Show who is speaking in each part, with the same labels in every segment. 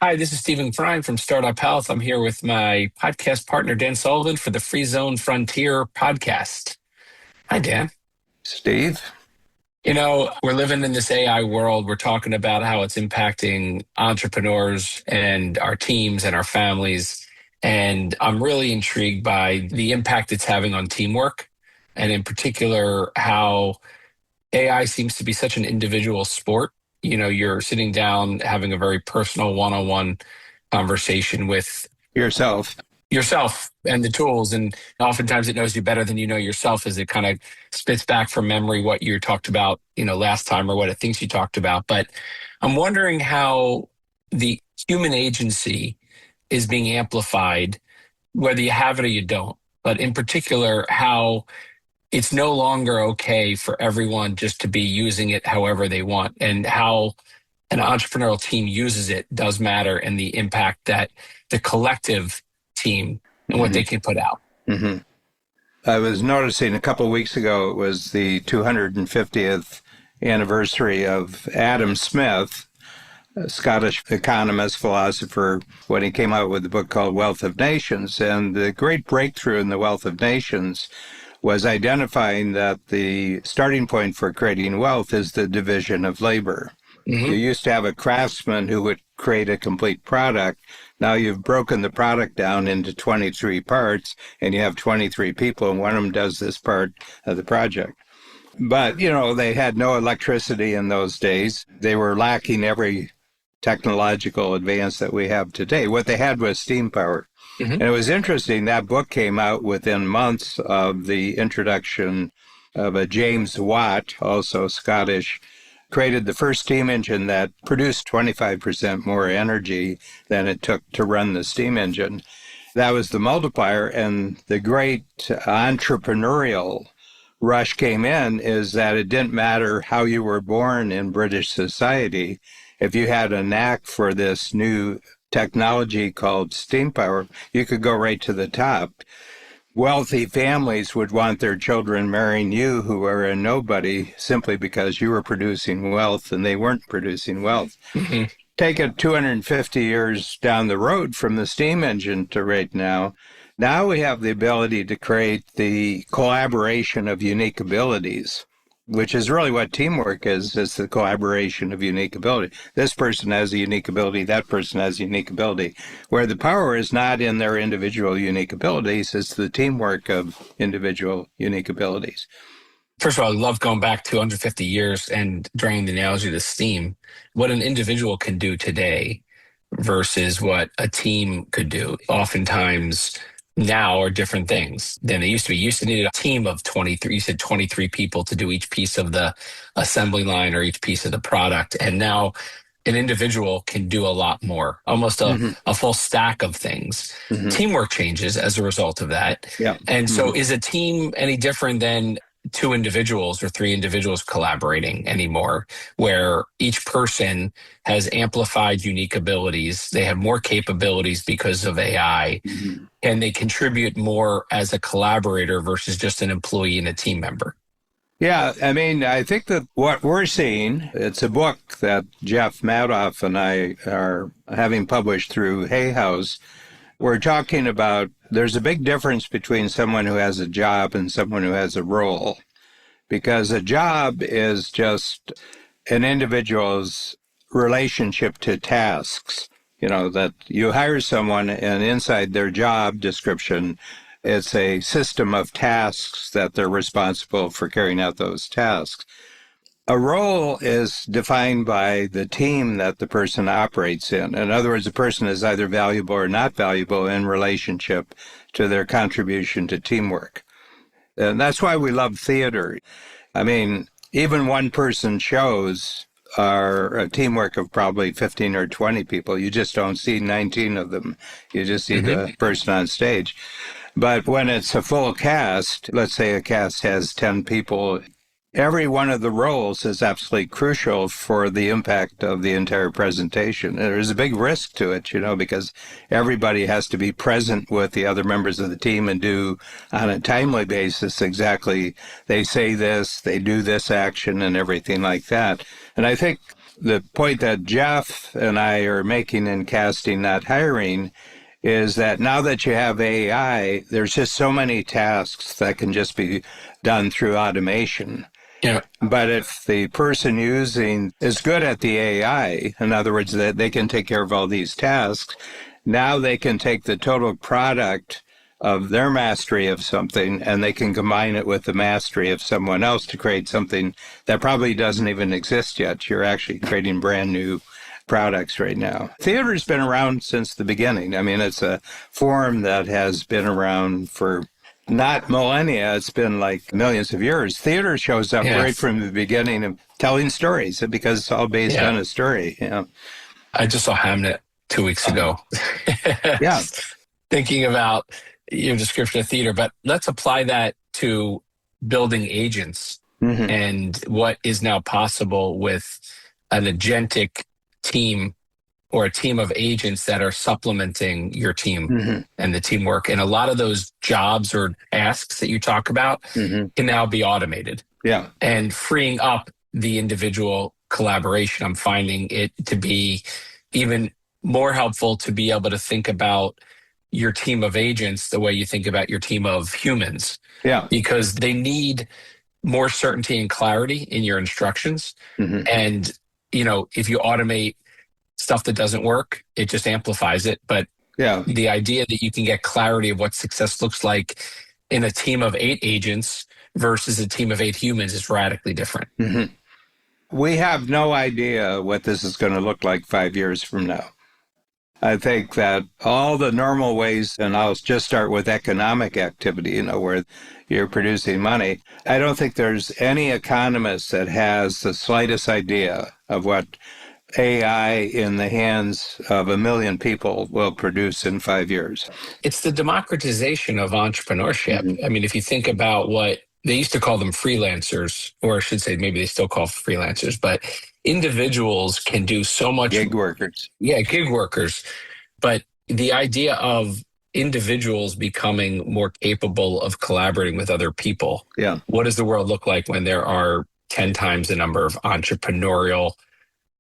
Speaker 1: Hi, this is Stephen Krein from Startup Health. I'm here with my podcast partner, Dan Sullivan, for the Free Zone Frontier podcast. Hi, Dan.
Speaker 2: Steve?
Speaker 1: We're living in this AI world. We're talking about how it's impacting entrepreneurs and our teams and our families. And I'm really intrigued by the impact it's having on teamwork, and in particular, how AI seems to be such an individual sport. You're sitting down having a very personal one-on-one conversation with
Speaker 2: Yourself.
Speaker 1: yourself and the tools. And oftentimes it knows you better than you know yourself, as it kind of spits back from memory what you talked about, last time, or what it thinks you talked about. But I'm wondering how the human agency is being amplified, whether you have it or you don't. But in particular, how it's no longer okay for everyone just to be using it however they want, and how an entrepreneurial team uses it does matter, and the impact that the collective team and what they can put out.
Speaker 2: Mm-hmm. I was noticing a couple of weeks ago, it was the 250th anniversary of Adam Smith, a Scottish economist, philosopher, when he came out with a book called Wealth of Nations. And the great breakthrough in the Wealth of Nations was identifying that the starting point for creating wealth is the division of labor.
Speaker 1: Mm-hmm.
Speaker 2: You used to have a craftsman who would create a complete product. Now you've broken the product down into 23 parts, and you have 23 people, and one of them does this part of the project. But, they had no electricity in those days. They were lacking every technological advance that we have today. What they had was steam power.
Speaker 1: Mm-hmm.
Speaker 2: And it was interesting, that book came out within months of the introduction of a James Watt, also Scottish, created the first steam engine that produced 25% more energy than it took to run the steam engine. That was the multiplier, and the great entrepreneurial rush came in is that it didn't matter how you were born in British society. If you had a knack for this new technology called steam power, you could go right to the top. Wealthy families would want their children marrying you, who were a nobody, simply because you were producing wealth and they weren't producing wealth.
Speaker 1: Mm-hmm.
Speaker 2: Take it 250 years down the road from the steam engine to right now. Now we have the ability to create the collaboration of unique abilities, which is really what teamwork is the collaboration of unique ability. This person has a unique ability, that person has a unique ability, where the power is not in their individual unique abilities, it's the teamwork of individual unique abilities.
Speaker 1: First of all, I love going back 250 years and drawing the analogy to steam. What an individual can do today versus what a team could do. Oftentimes now are different things than they used to be. You used to need a team of 23, you said 23 people to do each piece of the assembly line or each piece of the product. And now an individual can do a lot more, almost a full stack of things.
Speaker 2: Mm-hmm.
Speaker 1: Teamwork changes as a result of that.
Speaker 2: Yeah.
Speaker 1: And so is a team any different than two individuals or three individuals collaborating anymore, where each person has amplified unique abilities? They have more capabilities because of AI, and they contribute more as a collaborator versus just an employee and a team member.
Speaker 2: Yeah, I think that what we're seeing, it's a book that Jeff Madoff and I are having published through Hay House. We're talking about there's a big difference between someone who has a job and someone who has a role, because a job is just an individual's relationship to tasks. That you hire someone and inside their job description, it's a system of tasks that they're responsible for carrying out those tasks. A role is defined by the team that the person operates in. In other words, a person is either valuable or not valuable in relationship to their contribution to teamwork. And that's why we love theater. Even one-person shows are a teamwork of probably 15 or 20 people. You just don't see 19 of them. You just see the person on stage. But when it's a full cast, let's say a cast has 10 people, every one of the roles is absolutely crucial for the impact of the entire presentation. There's a big risk to it, because everybody has to be present with the other members of the team and do on a timely basis exactly, they say this, they do this action and everything like that. And I think the point that Jeff and I are making in casting, not hiring, is that now that you have AI, there's just so many tasks that can just be done through automation.
Speaker 1: Yeah.
Speaker 2: But if the person using is good at the AI, in other words, that they can take care of all these tasks, now they can take the total product of their mastery of something and they can combine it with the mastery of someone else to create something that probably doesn't even exist yet. You're actually creating brand new products right now. Theater's been around since the beginning. I mean, it's a form that has been around for not millennia, it's been like millions of years. Theater shows up right
Speaker 1: Yes.
Speaker 2: from the beginning of telling stories because it's all based
Speaker 1: Yeah.
Speaker 2: on a story. You know?
Speaker 1: I just saw Hamnet 2 weeks ago.
Speaker 2: Yeah.
Speaker 1: Thinking about your description of theater, but let's apply that to building agents
Speaker 2: Mm-hmm.
Speaker 1: and what is now possible with an agentic team or a team of agents that are supplementing your team
Speaker 2: Mm-hmm.
Speaker 1: and the teamwork. And a lot of those jobs or tasks that you talk about
Speaker 2: Mm-hmm.
Speaker 1: can now be automated
Speaker 2: Yeah.
Speaker 1: and freeing up the individual collaboration. I'm finding it to be even more helpful to be able to think about your team of agents the way you think about your team of humans,
Speaker 2: Yeah.
Speaker 1: because they need more certainty and clarity in your instructions.
Speaker 2: Mm-hmm.
Speaker 1: And, if you automate stuff that doesn't work, it just amplifies it. But
Speaker 2: Yeah.
Speaker 1: the idea that you can get clarity of what success looks like in a team of 8 agents versus a team of 8 humans is radically different.
Speaker 2: Mm-hmm. We have no idea what this is going to look like 5 years from now. I think that all the normal ways, and I'll just start with economic activity, where you're producing money. I don't think there's any economist that has the slightest idea of what AI in the hands of 1 million people will produce in 5 years.
Speaker 1: It's the democratization of entrepreneurship.
Speaker 2: Mm-hmm.
Speaker 1: I mean, if you think about what they used to call them freelancers, or I should say maybe they still call freelancers, but individuals can do so much.
Speaker 2: Gig workers.
Speaker 1: Yeah, gig workers. But the idea of individuals becoming more capable of collaborating with other people.
Speaker 2: Yeah.
Speaker 1: What does the world look like when there are 10 times the number of entrepreneurial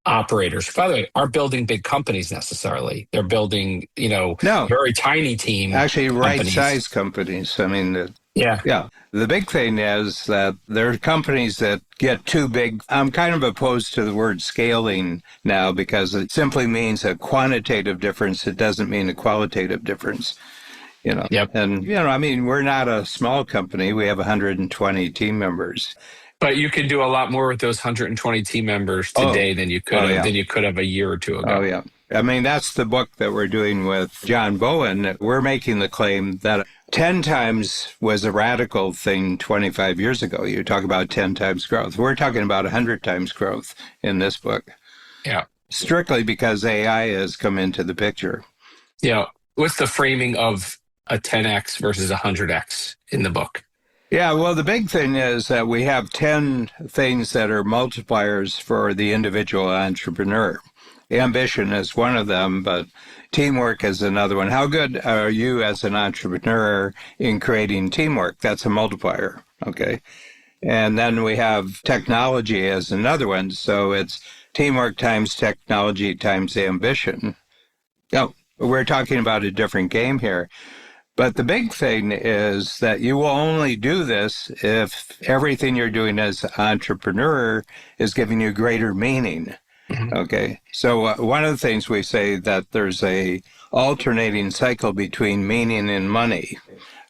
Speaker 1: operators? By the way, aren't building big companies necessarily. They're building,
Speaker 2: No.
Speaker 1: very tiny team.
Speaker 2: Actually,
Speaker 1: companies.
Speaker 2: right-sized companies. I mean,
Speaker 1: Yeah.
Speaker 2: yeah. The big thing is that there are companies that get too big. I'm kind of opposed to the word scaling now because it simply means a quantitative difference. It doesn't mean a qualitative difference.
Speaker 1: Yep.
Speaker 2: And, I mean, we're not a small company. We have 120 team members.
Speaker 1: But you can do a lot more with those 120 team members today than you could have a year or two ago.
Speaker 2: Oh, yeah. I mean, that's the book that we're doing with John Bowen. We're making the claim that 10 times was a radical thing 25 years ago. You talk about 10 times growth. We're talking about 100 times growth in this book.
Speaker 1: Yeah.
Speaker 2: Strictly because AI has come into the picture.
Speaker 1: Yeah. What's the framing of a 10x versus 100x in the book?
Speaker 2: Yeah, well, the big thing is that we have 10 things that are multipliers for the individual entrepreneur. Ambition is one of them, but teamwork is another one. How good are you as an entrepreneur in creating teamwork? That's a multiplier, okay? And then we have technology as another one. So it's teamwork times technology times ambition. No, we're talking about a different game here. But the big thing is that you will only do this if everything you're doing as an entrepreneur is giving you greater meaning. Okay. So one of the things we say that there's a alternating cycle between meaning and money.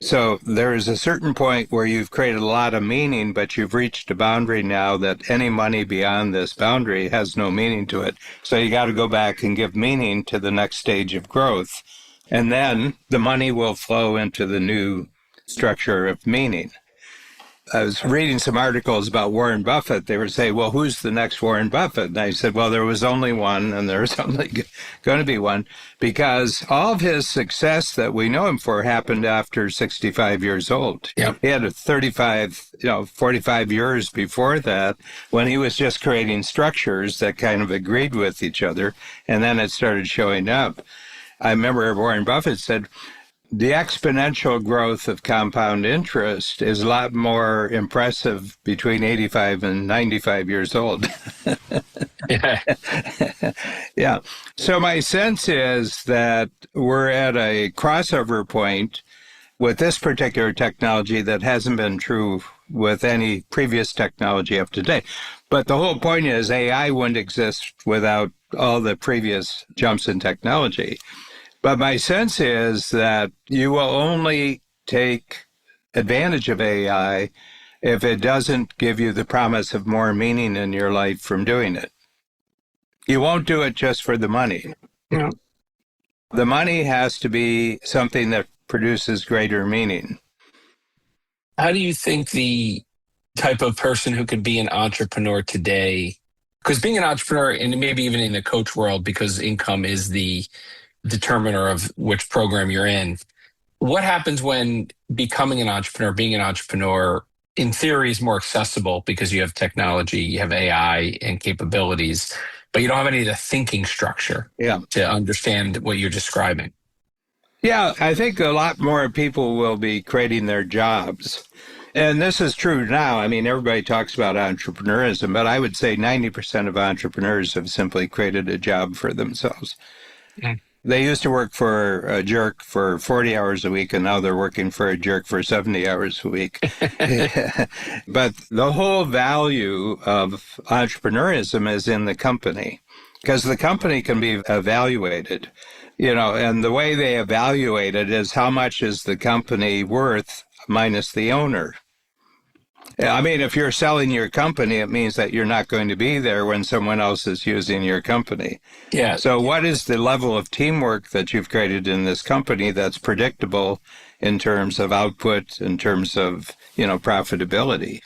Speaker 2: So there is a certain point where you've created a lot of meaning, but you've reached a boundary now that any money beyond this boundary has no meaning to it. So you got to go back and give meaning to the next stage of growth. And then the money will flow into the new structure of meaning. I was reading some articles about Warren Buffett. They were saying, well, who's the next Warren Buffett? And I said, well, there was only one, and there's only going to be one, because all of his success that we know him for happened after 65 years old.
Speaker 1: Yep.
Speaker 2: He had a 45 years before that when he was just creating structures that kind of agreed with each other, and then it started showing up. I remember Warren Buffett said, the exponential growth of compound interest is a lot more impressive between 85 and 95 years old.
Speaker 1: Yeah.
Speaker 2: Yeah. So my sense is that we're at a crossover point with this particular technology that hasn't been true with any previous technology up to date. But the whole point is AI wouldn't exist without all the previous jumps in technology. But my sense is that you will only take advantage of AI if it doesn't give you the promise of more meaning in your life from doing it. You won't do it just for the money.
Speaker 1: Yeah.
Speaker 2: The money has to be something that produces greater meaning.
Speaker 1: How do you think the type of person who could be an entrepreneur today, because being an entrepreneur and maybe even in the coach world, because income is the determiner of which program you're in, what happens when becoming an entrepreneur, being an entrepreneur, in theory is more accessible because you have technology, you have AI and capabilities, but you don't have any of the thinking structure
Speaker 2: Yeah.
Speaker 1: to understand what you're describing?
Speaker 2: Yeah, I think a lot more people will be creating their jobs. And this is true now. I mean, everybody talks about entrepreneurism, but I would say 90% of entrepreneurs have simply created a job for themselves.
Speaker 1: Mm.
Speaker 2: They used to work for a jerk for 40 hours a week, and now they're working for a jerk for 70 hours a week. But the whole value of entrepreneurism is in the company because the company can be evaluated, and the way they evaluate it is how much is the company worth minus the owner. I mean, if you're selling your company, it means that you're not going to be there when someone else is using your company.
Speaker 1: Yeah.
Speaker 2: So, what is the level of teamwork that you've created in this company that's predictable in terms of output, in terms of, profitability?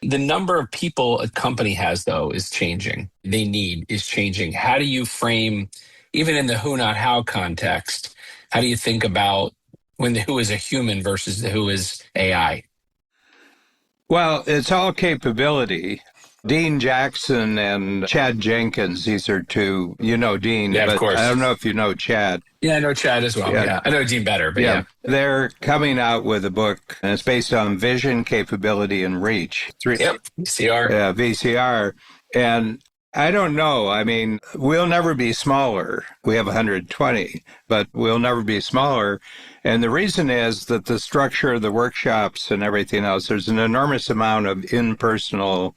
Speaker 1: The number of people a company has, though, is changing. They need is changing. How do you frame, even in the who, not how context, how do you think about when the who is a human versus the who is AI?
Speaker 2: Well, it's all capability. Dean Jackson and Chad Jenkins, these are two, Dean,
Speaker 1: Yeah, of
Speaker 2: but I don't
Speaker 1: course.
Speaker 2: know if you know Chad.
Speaker 1: Yeah, I know Chad as well.
Speaker 2: Yeah,
Speaker 1: Yeah, I know Dean better, but
Speaker 2: yeah.
Speaker 1: yeah.
Speaker 2: They're coming out with a book, and it's based on vision, capability, and reach.
Speaker 1: Yep. CR.
Speaker 2: VCR. And I don't know. I mean, we'll never be smaller. We have 120, but we'll never be smaller. And the reason is that the structure of the workshops and everything else, there's an enormous amount of impersonal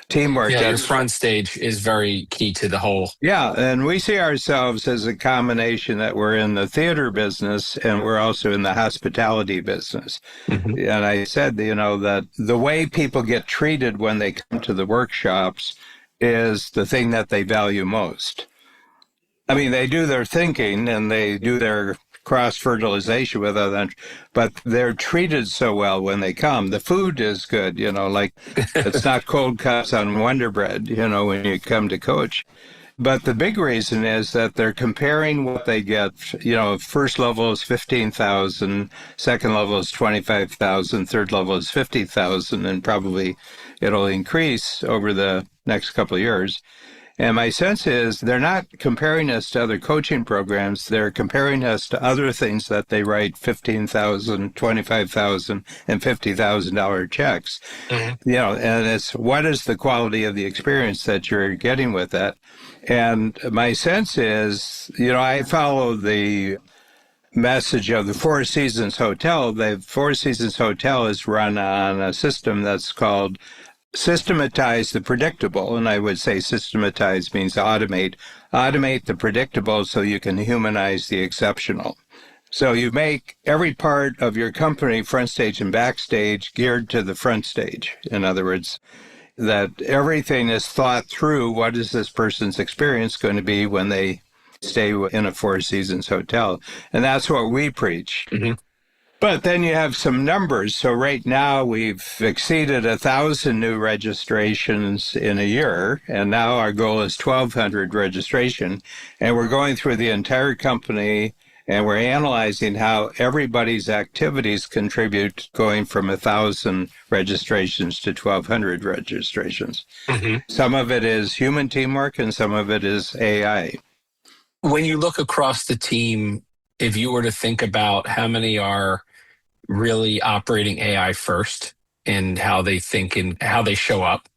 Speaker 2: teamwork.
Speaker 1: Yeah, your front stage is very key to the whole.
Speaker 2: Yeah, and we see ourselves as a combination that we're in the theater business and we're also in the hospitality business.
Speaker 1: Mhm.
Speaker 2: And I said, that the way people get treated when they come to the workshops is the thing that they value most. I mean, they do their thinking and they do their cross fertilization with other, but they're treated so well when they come. The food is good, like it's not cold cuts on Wonder Bread, when you come to coach. But the big reason is that they're comparing what they get. First level is 15,000, second level is 25,000, third level is 50,000, and probably it'll increase over the next couple of years. And my sense is they're not comparing us to other coaching programs. They're comparing us to other things that they write 15,000, 25,000, and $50,000 checks.
Speaker 1: Mhm.
Speaker 2: And it's what is the quality of the experience that you're getting with that? And my sense is, I follow the message of the Four Seasons Hotel. The Four Seasons Hotel is run on a system that's called systematize the predictable. And I would say systematize means automate the predictable so you can humanize the exceptional. So you make every part of your company, front stage and backstage, geared to the front stage. In other words, that everything is thought through. What is this person's experience going to be when they stay in a Four Seasons hotel? And that's what we preach.
Speaker 1: Mhm.
Speaker 2: But then you have some numbers. So right now we've exceeded 1,000 new registrations in a year, and now our goal is 1,200 registration. And we're going through the entire company, and we're analyzing how everybody's activities contribute, going from 1,000 registrations to 1,200 registrations.
Speaker 1: Mhm.
Speaker 2: Some of it is human teamwork, and some of it is AI.
Speaker 1: When you look across the team, if you were to think about how many are really operating AI first and how they think and how they show up,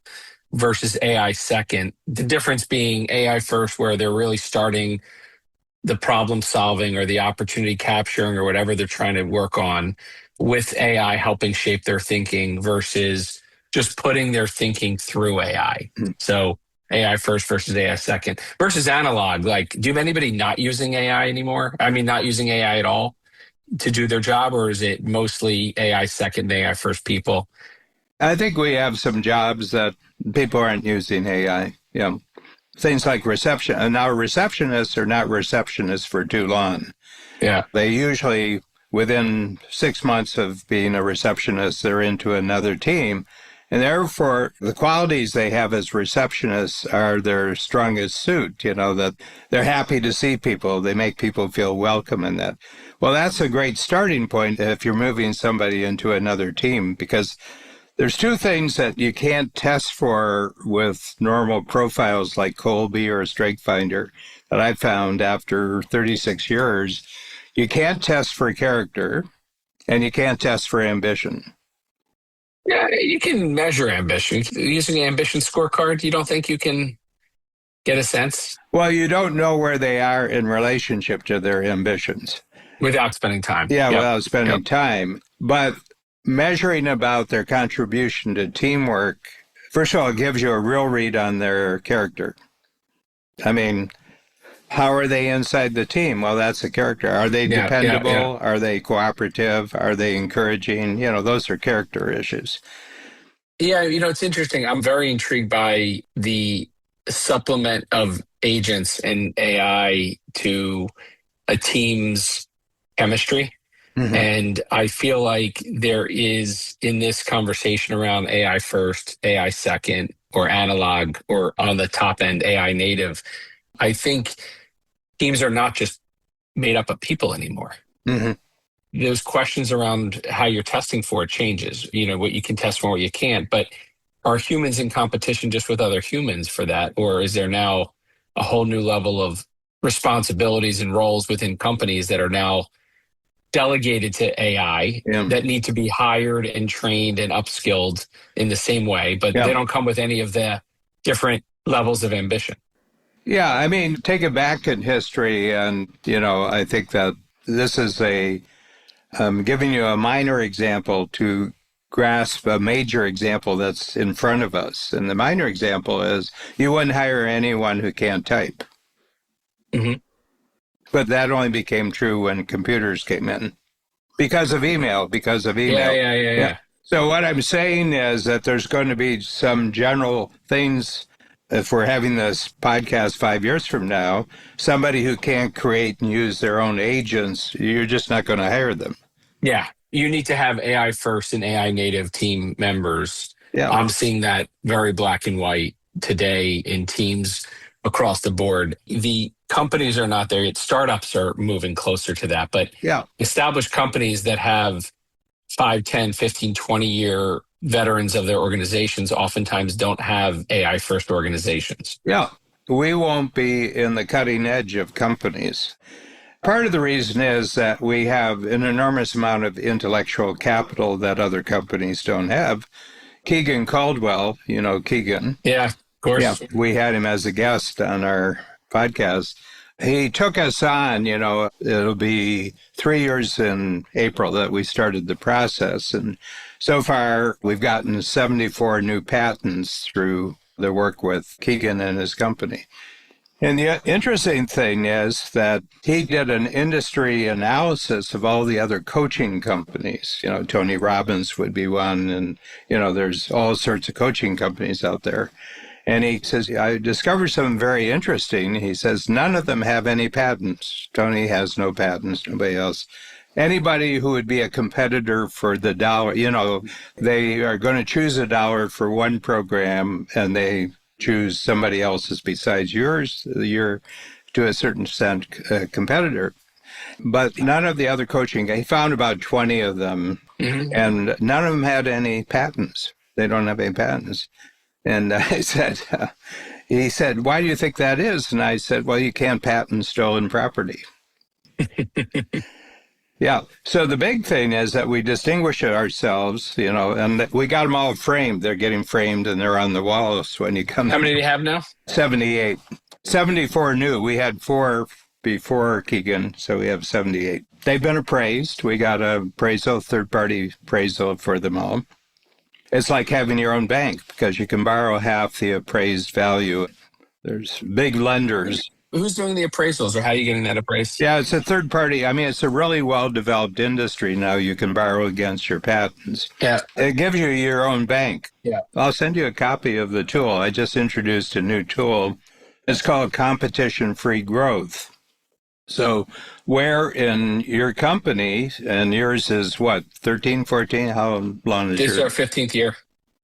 Speaker 1: versus AI second. The difference being AI first, where they're really starting the problem solving or the opportunity capturing or whatever they're trying to work on, with AI helping shape their thinking versus just putting their thinking through AI. So AI first versus AI second versus analog. Like, do you have anybody not using AI anymore? I mean, not using AI at all to do their job, or is it mostly AI second, AI first people?
Speaker 2: I think we have some jobs that people aren't using AI. Things like reception. And now receptionists are not receptionists for too long.
Speaker 1: Yeah.
Speaker 2: They usually, within 6 months of being a receptionist, they're into another team. And therefore, the qualities they have as receptionists are their strongest suit, that they're happy to see people. They make people feel welcome in that. Well, that's a great starting point if you're moving somebody into another team, because there's two things that you can't test for with normal profiles like Colby or Strength Finder that I found after 36 years. You can't test for character and you can't test for ambition.
Speaker 1: Yeah, you can measure ambition. Using an ambition scorecard, you don't think you can get a sense
Speaker 2: Well, you don't know where they are in relationship to their ambitions.
Speaker 1: without spending time?
Speaker 2: Yeah,
Speaker 1: Yep.
Speaker 2: without
Speaker 1: Yep.
Speaker 2: spending time. But measuring about their contribution to teamwork, first of all, it gives you a real read on their character. I mean, how are they inside the team? Well, that's a character. Are they
Speaker 1: Yeah. Yeah. Yeah.
Speaker 2: dependable? Are they cooperative? Are they encouraging? Those are character issues.
Speaker 1: Yeah. It's interesting. I'm very intrigued by the supplement of agents and AI to a team's chemistry.
Speaker 2: Mm-hmm.
Speaker 1: And I feel like there is in this conversation around AI first, AI second, or analog, or on the top end, AI native. I think teams are not just made up of people anymore.
Speaker 2: Mm-hmm.
Speaker 1: Those questions around how you're testing for it changes, what you can test for, what you can't. But are humans in competition just with other humans for that? Or is there now a whole new level of responsibilities and roles within companies that are now delegated to AI
Speaker 2: Yeah.
Speaker 1: that need to be hired and trained and upskilled in the same way, but
Speaker 2: Yeah.
Speaker 1: they don't come with any of the different levels of ambition?
Speaker 2: Yeah. I mean, take it back in history. And, I think that this is giving you a minor example to grasp a major example that's in front of us. And the minor example is you wouldn't hire anyone who can't type.
Speaker 1: Hmm.
Speaker 2: But that only became true when computers came in because of email, because of
Speaker 1: Yeah,
Speaker 2: email.
Speaker 1: yeah, yeah,
Speaker 2: Yeah.
Speaker 1: yeah.
Speaker 2: So what I'm saying is that there's going to be some general things. If we're having this podcast 5 years from now, somebody who can't create and use their own agents, you're just not going to hire them.
Speaker 1: Yeah, you need to have AI first and AI native team members.
Speaker 2: Yeah.
Speaker 1: I'm seeing that very black and white today in teams across the board. The companies are not there yet. Startups are moving closer to that, but
Speaker 2: Yeah.
Speaker 1: established companies that have 5, 10, 15, 20-year veterans of their organizations oftentimes don't have AI first organizations.
Speaker 2: Yeah. We won't be in the cutting edge of companies. Part of the reason is that we have an enormous amount of intellectual capital that other companies don't have. Keegan Caldwell, Keegan.
Speaker 1: Yeah, of
Speaker 2: Yeah,
Speaker 1: course.
Speaker 2: we had him as a guest on our podcast. He took us on, it'll be 3 years in April that we started the process. And so far, we've gotten 74 new patents through the work with Keegan and his company. And the interesting thing is that he did an industry analysis of all the other coaching companies. Tony Robbins would be one, and, there's all sorts of coaching companies out there. And he says, I discovered something very interesting. He says, none of them have any patents. Tony has no patents, nobody else. Anybody who would be a competitor for the dollar, they are going to choose a dollar for one program and they choose somebody else's besides yours. You're, to a certain extent, a competitor. But none of the other coaching, he found about 20 of them,
Speaker 1: Hmm.
Speaker 2: and none of them had any patents. They don't have any patents. And I said, he said, why do you think that is? And I said, well, you can't patent stolen property. Yeah. So the big thing is that we distinguish ourselves, and we got them all framed. They're getting framed and they're on the walls when you come
Speaker 1: How
Speaker 2: in.
Speaker 1: many do you have now?
Speaker 2: 78. 74 new. We had four before Keegan, so we have 78. They've been appraised. We got a appraisal, third-party appraisal for them all. It's like having your own bank because you can borrow half the appraised value. There's big lenders.
Speaker 1: Who's doing the appraisals, or how are you getting that appraised?
Speaker 2: Yeah, it's a third party. I mean, it's a really well-developed industry now. You can borrow against your patents.
Speaker 1: Yeah.
Speaker 2: It gives you your own bank.
Speaker 1: Yeah.
Speaker 2: I'll send you a copy of the tool. I just introduced a new tool. It's called competition-free growth. So where in your company, and yours is what, 13, 14? How long is
Speaker 1: This is our
Speaker 2: yours?
Speaker 1: 15th year.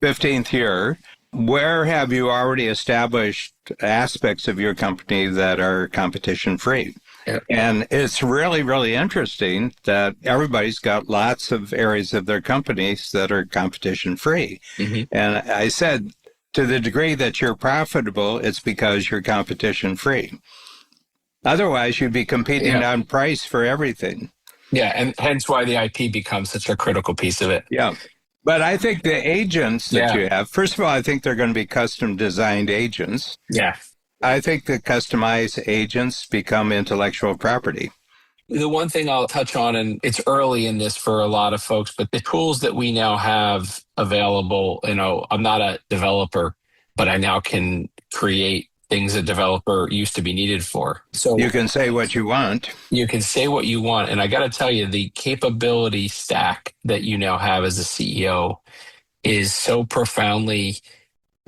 Speaker 2: 15th year. Where have you already established aspects of your company that are competition free?
Speaker 1: Yeah.
Speaker 2: And it's really, really interesting that everybody's got lots of areas of their companies that are competition free.
Speaker 1: Mm-hmm.
Speaker 2: And I said, to the degree that you're profitable, it's because you're competition free. Otherwise, you'd be competing on price for everything.
Speaker 1: Yeah, and hence why the IP becomes such a critical piece of it.
Speaker 2: Yeah. But I think the agents that you have, first of all, I think they're going to be custom designed agents.
Speaker 1: Yeah.
Speaker 2: I think the customized agents become intellectual property.
Speaker 1: The one thing I'll touch on, and it's early in this for a lot of folks, but the tools that we now have available, I'm not a developer, but I now can create things a developer used to be needed for. So
Speaker 2: you can say what you want.
Speaker 1: You can say what you want. And I got to tell you, the capability stack that you now have as a CEO is so profoundly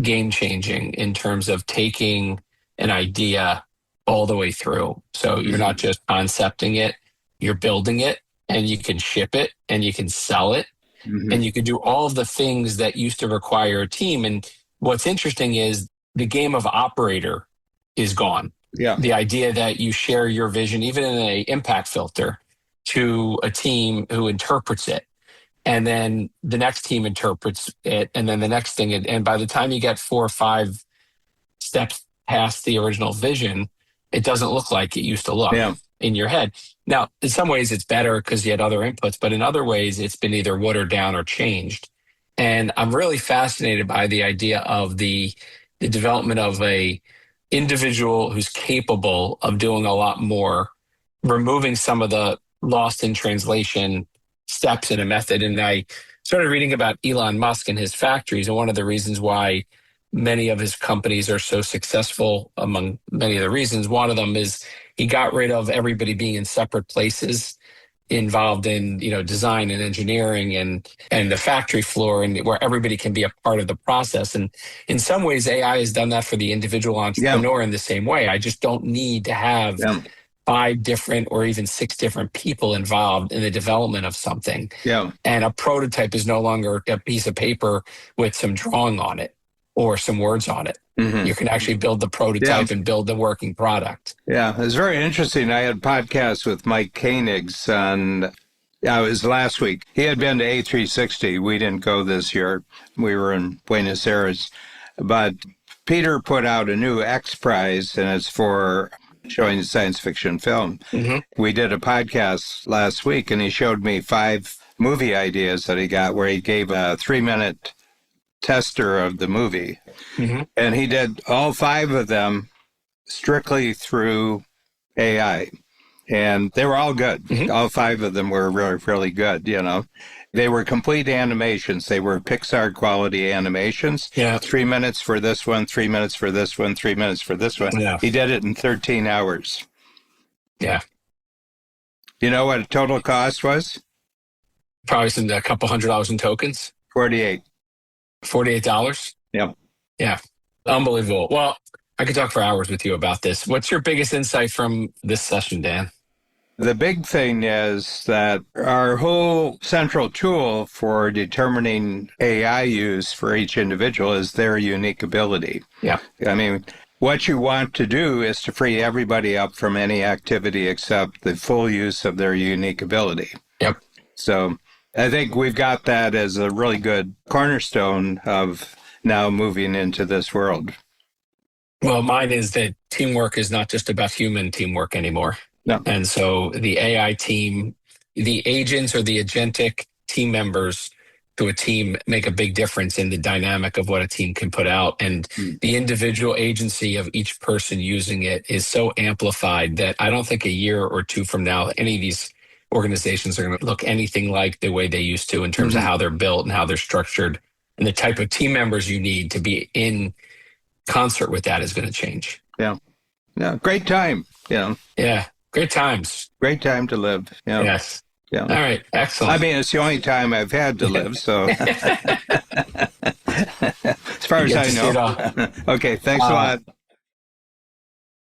Speaker 1: game changing in terms of taking an idea all the way through. So you're not just concepting it, you're building it, and you can ship it and you can sell it. And you can do all of the things that used to require a team. And what's interesting is the game of operator is gone.
Speaker 2: Yeah.
Speaker 1: The idea that you share your vision, even in a impact filter, to a team who interprets it. And then the next team interprets it. And then the next thing. And by the time you get 4 or 5 steps past the original vision, it doesn't look like it used to look in your head. Now, in some ways it's better because you had other inputs, but in other ways it's been either watered down or changed. And I'm really fascinated by the idea of the development of a individual who's capable of doing a lot more, removing some of the lost in translation steps in a method. And I started reading about Elon Musk and his factories, and one of the reasons why many of his companies are so successful, among many of the reasons, one of them is he got rid of everybody being in separate places involved in design and engineering and the factory floor, and where everybody can be a part of the process. And in some ways AI has done that for the individual entrepreneur in the same way. I just don't need to have 5 different or even 6 different people involved in the development of something. And a prototype is no longer a piece of paper with some drawing on it or some words on it. You can actually build the prototype and build the working product.
Speaker 2: Yeah, it was very interesting. I had podcasts with Mike Koenigs on, it was last week. He had been to A360. We didn't go this year. We were in Buenos Aires. But Peter put out a new X Prize, and it's for showing science fiction film. We did a podcast last week, and he showed me 5 movie ideas that he got where he gave a 3-minute tester of the movie. And he did all 5 of them strictly through AI. And they were all good. All 5 of them were really, really good, They were complete animations. They were Pixar quality animations. 3 minutes for this one, 3 minutes for this one, 3 minutes for this one. He did it in 13 hours. You know what total cost was?
Speaker 1: Probably a couple $100 in tokens.
Speaker 2: 48.
Speaker 1: $48?
Speaker 2: Yep.
Speaker 1: Yeah. Unbelievable. Well, I could talk for hours with you about this. What's your biggest insight from this session, Dan?
Speaker 2: The big thing is that our whole central tool for determining AI use for each individual is their unique ability. I mean, what you want to do is to free everybody up from any activity except the full use of their unique ability. So I think we've got that as a really good cornerstone of now moving into this world.
Speaker 1: Well, mine is that teamwork is not just about human teamwork anymore.
Speaker 2: No.
Speaker 1: And so the AI team the agents or the agentic team members to a team make a big difference in the dynamic of what a team can put out. And
Speaker 2: Mm.
Speaker 1: the individual agency of each person using it is so amplified that I don't think a year or two from now, any of these organizations are going to look anything like the way they used to in terms of
Speaker 2: Mhm.
Speaker 1: how they're built and how they're structured. And the type of team members you need to be in concert with that is going to change.
Speaker 2: Yeah. Yeah. Great time. Yeah.
Speaker 1: Yeah. Great times.
Speaker 2: Great time to live. Yeah.
Speaker 1: Yes.
Speaker 2: Yeah.
Speaker 1: All right.
Speaker 2: I
Speaker 1: Excellent.
Speaker 2: mean, it's the only time I've had to live, so as far
Speaker 1: You
Speaker 2: as
Speaker 1: get
Speaker 2: I
Speaker 1: to see it all.
Speaker 2: know. Okay. Thanks a
Speaker 1: Uh,
Speaker 2: lot.